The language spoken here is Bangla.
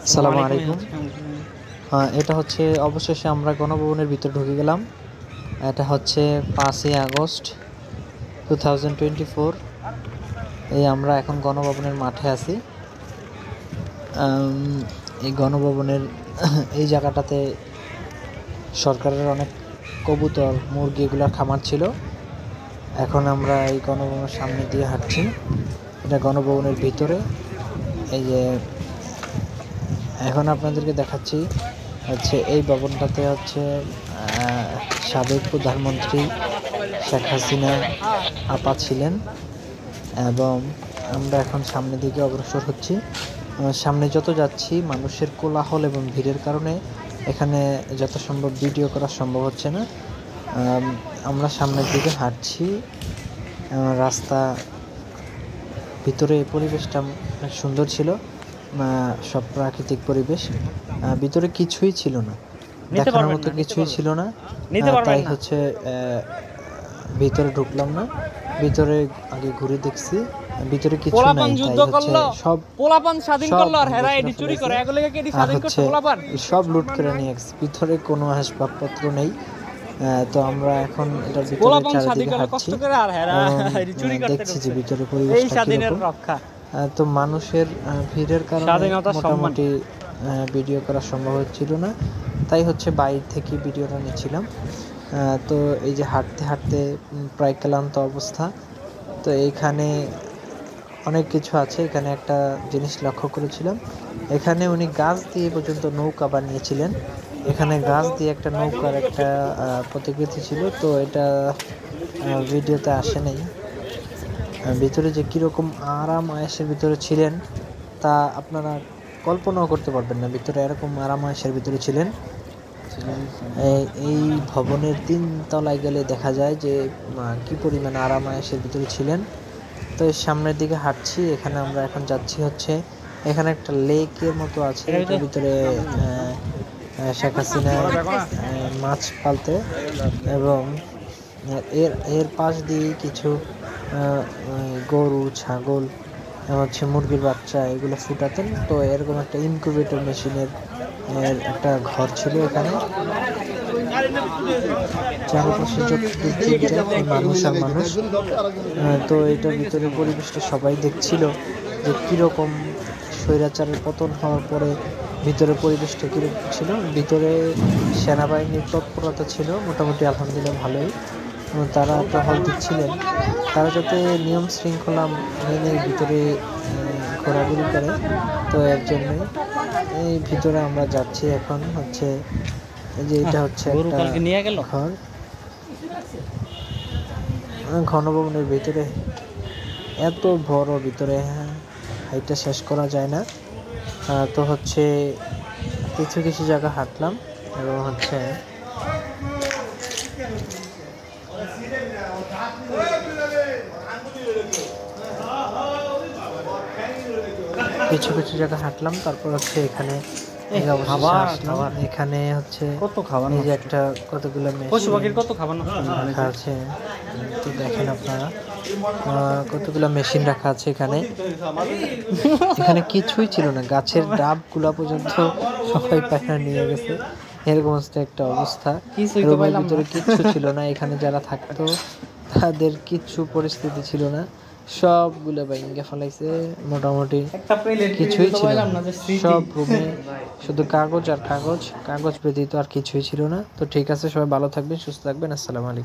আসসালামু আলাইকুম। এটা হচ্ছে অবশেষে আমরা গণভবনের ভিতরে ঢুকে গেলাম। এটা হচ্ছে 5ই আগস্ট 2024। এই আমরা এখন গণভবনের মাঠে আছি। এই গণভবনের এই জায়গাটাতে সরকারের অনেক কবুতর, মুরগি এগুলোর খামার ছিল। এখন আমরা এই গণভবনের সামনে দিয়ে হাঁটছি। এটা গণভবনের ভিতরে। এই যে এখন আপনাদেরকে দেখাচ্ছি হচ্ছে এই ভবনটাতে হচ্ছে সাবেক প্রধানমন্ত্রী শেখ হাসিনা আপা ছিলেন এবং আমরা এখন সামনের দিকে অগ্রসর হচ্ছি। সামনে যত যাচ্ছি মানুষের কোলাহল এবং ভিড়ের কারণে এখানে যত সম্ভব ভিডিও করা সম্ভব হচ্ছে না। আমরা সামনের দিকে হাঁটছি। রাস্তা ভিতরে পরিবেশটা সুন্দর ছিল, সব প্রাকৃতিক পরিবেশ। ভিতরে কিছুই ছিল না, দেখার মতো কিছুই ছিল না, তাই হচ্ছে ভিতরে ঢুকলাম না। ভিতরে আগে ঘুরে দেখছি, ভিতরে কিছু নাই, সব পোলাপান স্বাধীন করলো আর হেরা এডি চুরি করে এগুলো কে এডি স্বাধীন করতে পোলাপান সব লুট করে নিয়ে গেছে। ভিতরে কোনো আসবাবপত্র নেই। তো আমরা এখন এটার ভিতরে চারিদিকে হাঁটছি, দেখছি যে ভিতরে পরিবেশটা কিরকম। তো মানুষের ভিড়ের কারণে মোটামুটি ভিডিও করা সম্ভব হচ্ছিল না, তাই হচ্ছে বাইরে থেকে ভিডিওটা নিচ্ছিলাম। তো এই যে হাঁটতে হাঁটতে প্রায় ক্লান্ত অবস্থা। তো এইখানে অনেক কিছু আছে। এখানে একটা জিনিস লক্ষ্য করেছিলাম, এখানে উনি গাছ দিয়ে পর্যন্ত নৌকা বানিয়েছিলেন। এখানে গাছ দিয়ে একটা নৌকার একটা প্রতিকৃতি ছিল, তো এটা ভিডিওতে আসে নাই। ভিতরে যে কীরকম আরাম আয়েশের ভিতরে ছিলেন তা আপনারা কল্পনাও করতে পারবেন না। ভিতরে এরকম আরাম আয়েশের ভিতরে ছিলেন। এই ভবনের 3 তলায় গেলে দেখা যায় যে কি পরিমাণ আরাম আয়েশের ভিতরে ছিলেন। তো সামনের দিকে হাঁটছি। এখানে আমরা এখন যাচ্ছি হচ্ছে এখানে একটা লেকের মতো আছে, এটার ভিতরে শেখ হাসিনা মাছ পালতে এবং এর পাশ দিয়ে কিছু গরু, ছাগল হচ্ছে মুরগির বাচ্চা এগুলো ফুটাতেন। তো এরকম একটা ইনকিউবেটর মেশিনের একটা ঘর ছিল এখানে। চারপাশে মানুষ আর মানুষ। তো এটার ভিতরে পরিবেশটা সবাই দেখছিল যে কীরকম স্বৈরাচারের পতন হওয়ার পরে ভিতরে পরিবেশটা কীরকম ছিল। ভিতরে সেনাবাহিনীর তৎপরতা ছিল মোটামুটি, আলহামদুলিল্লাহ ভালোই। তারা টহল দিচ্ছিলেন, তারা যাতে নিয়ম শৃঙ্খলা মেনে ভিতরে ঘোরাঘুরি করে। তো এর জন্যই এই ভিতরে আমরা যাচ্ছি। এখন হচ্ছে যে এটা হচ্ছে একটা ঘর গণভবনের ভিতরে। এত বড় ভিতরে, হাইটটা শেষ করা যায় না। তো হচ্ছে কিছু কিছু জায়গা হাঁটলাম এবং হচ্ছে কিছু কিছু জায়গা হাঁটলাম। তারপর হচ্ছে এখানে এখানে হচ্ছে এই যে একটা কতগুলো রাখা আছে, তো দেখেন আপনারা কতগুলো মেশিন রাখা আছে এখানে। এখানে কিছুই ছিল না, গাছের ডাবগুলা পর্যন্ত সবাই পায়রা নিয়ে গেছে, এরকম একটা অবস্থা। রুমের ভিতরে কিচ্ছু ছিল না, এখানে যারা থাকতো তাদের কিচ্ছু পরিস্থিতি ছিল না, সবগুলো ভেঙে ফেলাইছে। মোটামুটি কিছুই ছিল না, সব রুমে শুধু কাগজ আর কাগজ, কাগজ ব্যতীত আর কিছুই ছিল না। তো ঠিক আছে, সবাই ভালো থাকবেন, সুস্থ থাকবেন। আসসালামু আলাইকুম।